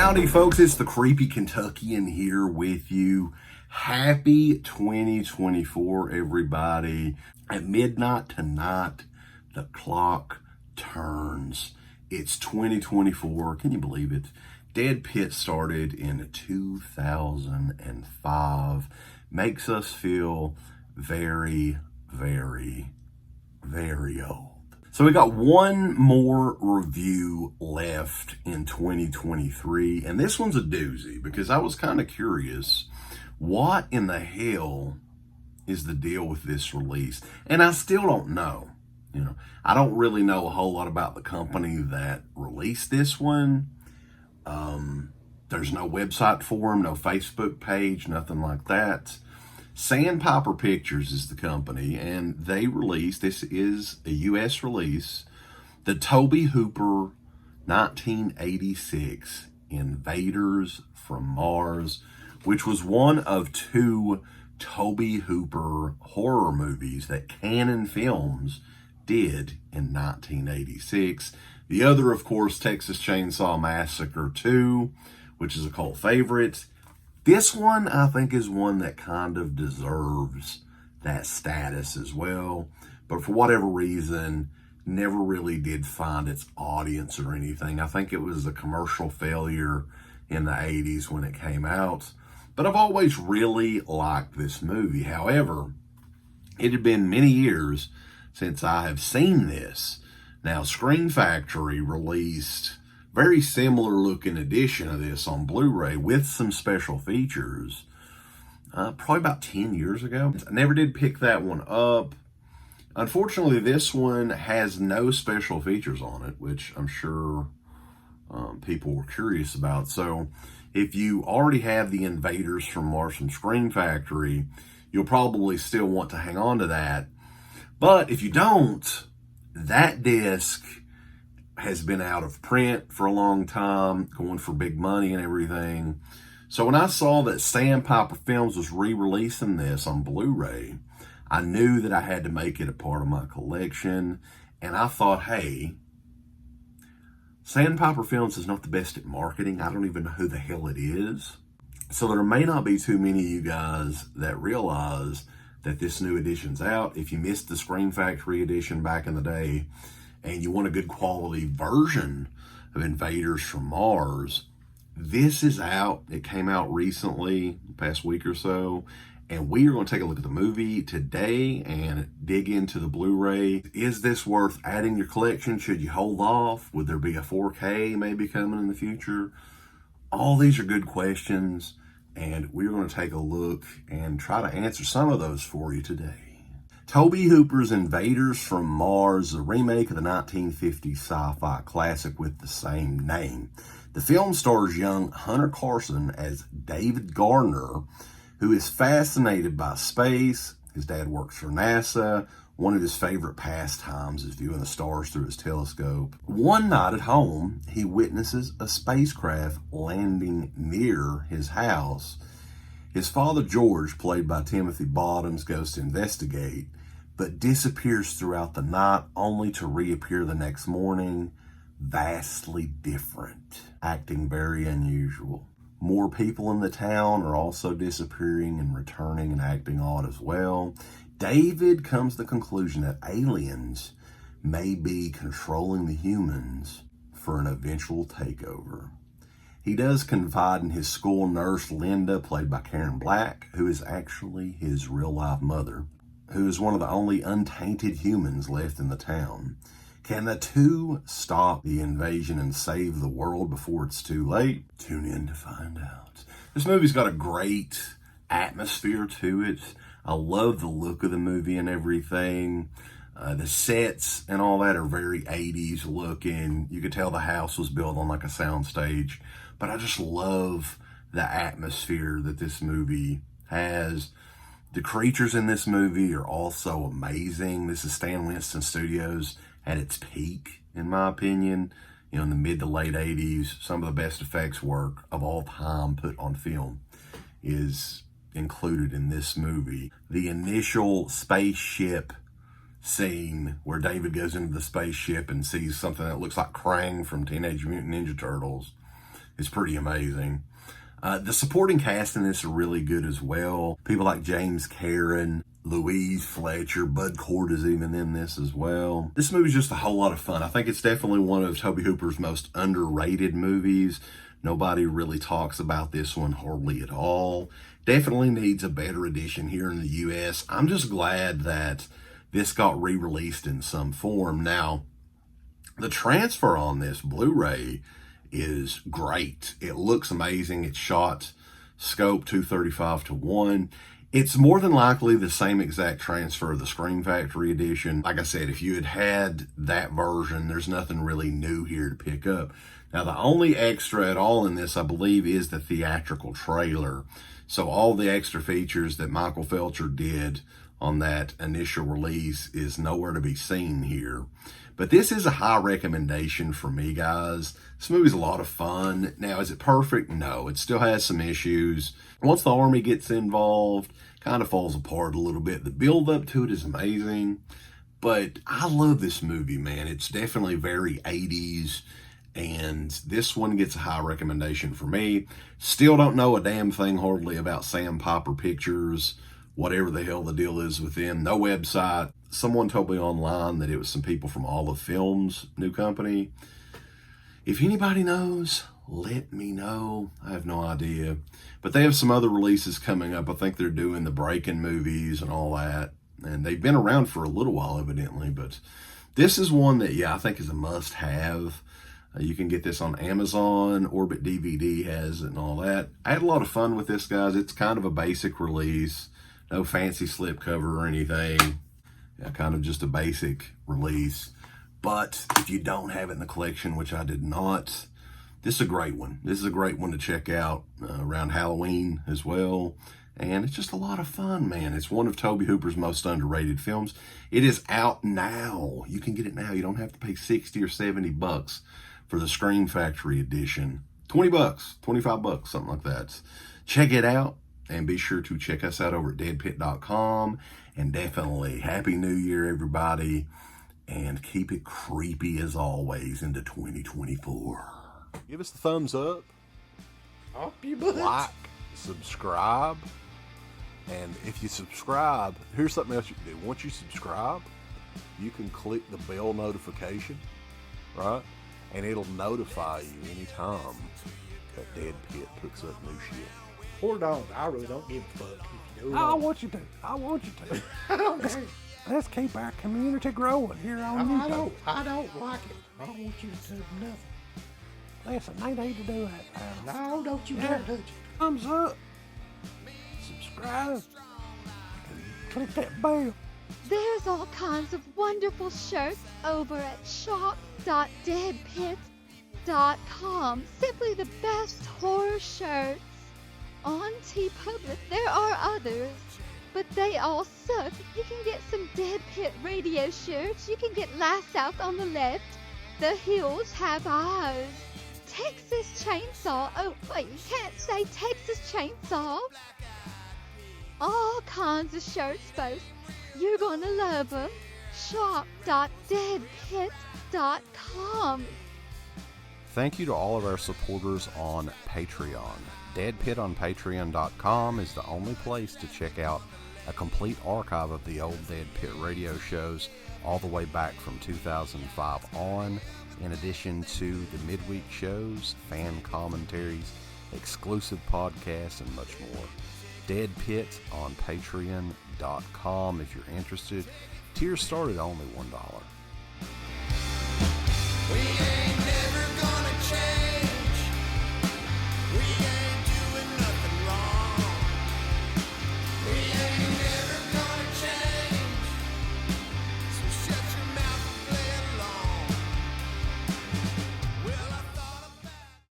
Howdy folks, it's the Creepy Kentuckian here with you. Happy 2024 everybody. At midnight tonight, the clock turns. It's 2024, can you believe it? Dead Pit started in 2005. Makes us feel very, very, very old. So we got one more review left in 2023, and this one's a doozy because I was kind of curious, what in the hell is the deal with this release? And I still don't know. I don't really know a whole lot about the company that released this one. There's no website for them, no Facebook page, nothing like that. Sandpiper Pictures is the company, and they released, this is a U.S. release, the Tobe Hooper 1986 Invaders From Mars, which was one of two Tobe Hooper horror movies that Canon Films did in 1986. The other, of course, Texas Chainsaw Massacre 2, which is a cult favorite. This one, I think, is one that kind of deserves that status as well. But for whatever reason, never really did find its audience or anything. I think it was a commercial failure in the 80s when it came out. But I've always really liked this movie. However, it had been many years since I have seen this. Now, Scream Factory released very similar looking edition of this on Blu-ray with some special features probably about 10 years ago. I never did pick that one up. Unfortunately, this one has no special features on it, which I'm sure people were curious about. So if you already have the Invaders from Mars from Scream Factory, you'll probably still want to hang on to that. But if you don't, that disc has been out of print for a long time, going for big money and everything. So when I saw that Sandpiper Films was re-releasing this on Blu-ray, I knew that I had to make it a part of my collection. And I thought, hey, Sandpiper Films is not the best at marketing. I don't even know who the hell it is. So there may not be too many of you guys that realize that this new edition's out. If you missed the Scream Factory edition back in the day, and you want a good quality version of Invaders from Mars, this is out. It came out recently, the past week or so, and we are going to take a look at the movie today and dig into the Blu-ray. Is this worth adding to your collection? Should you hold off? Would there be a 4K maybe coming in the future? All these are good questions, and we're going to take a look and try to answer some of those for you today. Tobe Hooper's Invaders from Mars, a remake of the 1950s sci-fi classic with the same name. The film stars young Hunter Carson as David Gardner, who is fascinated by space. His dad works for NASA. One of his favorite pastimes is viewing the stars through his telescope. One night at home, he witnesses a spacecraft landing near his house. His father, George, played by Timothy Bottoms, goes to investigate, but disappears throughout the night only to reappear the next morning, vastly different, acting very unusual. More people in the town are also disappearing and returning and acting odd as well. David comes to the conclusion that aliens may be controlling the humans for an eventual takeover. He does confide in his school nurse, Linda, played by Karen Black, who is actually his real-life mother, who is one of the only untainted humans left in the town. Can the two stop the invasion and save the world before it's too late? Tune in to find out. This movie's got a great atmosphere to it. I love the look of the movie and everything. The sets and all that are very 80s looking. You could tell the house was built on like a soundstage. But I just love the atmosphere that this movie has. The creatures in this movie are also amazing. This is Stan Winston Studios at its peak, in my opinion. In the mid to late 80s, some of the best effects work of all time put on film is included in this movie. The initial spaceship scene where David goes into the spaceship and sees something that looks like Krang from Teenage Mutant Ninja Turtles is pretty amazing. The supporting cast in this are really good as well. People like James Karen, Louise Fletcher, Bud Cort is even in this as well. This movie's just a whole lot of fun. I think it's definitely one of Tobe Hooper's most underrated movies. Nobody really talks about this one hardly at all. Definitely needs a better edition here in the US. I'm just glad that this got re-released in some form. Now, the transfer on this Blu-ray is great. It looks amazing. It's shot scope 235:1. It's more than likely the same exact transfer of the Scream Factory edition. Like I said, if you had that version, there's nothing really new here to pick up. Now, the only extra at all in this, I believe, is the theatrical trailer. So all the extra features that Michael Felcher did on that initial release is nowhere to be seen here. But this is a high recommendation for me, guys. This movie's a lot of fun. Now, is it perfect? No, it still has some issues. Once the army gets involved, kind of falls apart a little bit. The build up to it is amazing. But I love this movie, man. It's definitely very 80s. And this one gets a high recommendation for me. Still don't know a damn thing hardly about Sandpiper Pictures, whatever the hell the deal is with them. No website. Someone told me online that it was some people from Olive Films' new company. If anybody knows, let me know. I have no idea. But they have some other releases coming up. I think they're doing the Breaking movies and all that. And they've been around for a little while, evidently. But this is one that, yeah, I think is a must-have. You can get this on Amazon. Orbit DVD has it and all that. I had a lot of fun with this, guys. It's kind of a basic release. No fancy slipcover or anything. Yeah, kind of just a basic release. But if you don't have it in the collection, which I did not, this is a great one. This is a great one to check out around Halloween as well. And it's just a lot of fun, man. It's one of Tobe Hooper's most underrated films. It is out now. You can get it now. You don't have to pay 60 or 70 bucks for the Scream Factory edition. 20 bucks, 25 bucks, something like that. Check it out, and be sure to check us out over at deadpit.com. And definitely Happy New Year, everybody. And keep it creepy as always into 2024. Give us the thumbs up. Up your butt. Like, subscribe. And if you subscribe, here's something else you can do. Once you subscribe, you can click the bell notification, right? And it'll notify you anytime that Dead Pit puts up new shit. Or don't. I really don't give a fuck. I want you to. I want you to. Okay. Let's keep our community growing here on YouTube. I don't like it. I don't want you to do nothing. Listen, they need to do that. No, don't you dare touch it. Thumbs up. Subscribe. And click that bell. There's all kinds of wonderful shirts over at shop.deadpit.com. Simply the best horror shirts. On TeePublic, there are others, but they all suck. You can get some Dead Pit radio shirts. You can get Last South on the left. The Hills Have Eyes. Texas Chainsaw. Oh, wait, you can't say Texas Chainsaw. All kinds of shirts, folks. You're gonna love them. Shop.deadpit.com. Thank you to all of our supporters on Patreon. Dead Pit on Patreon.com is the only place to check out a complete archive of the old Dead Pit radio shows all the way back from 2005 on, in addition to the midweek shows, fan commentaries, exclusive podcasts, and much more. Dead Pit on Patreon.com if you're interested. Tiers start at only $1.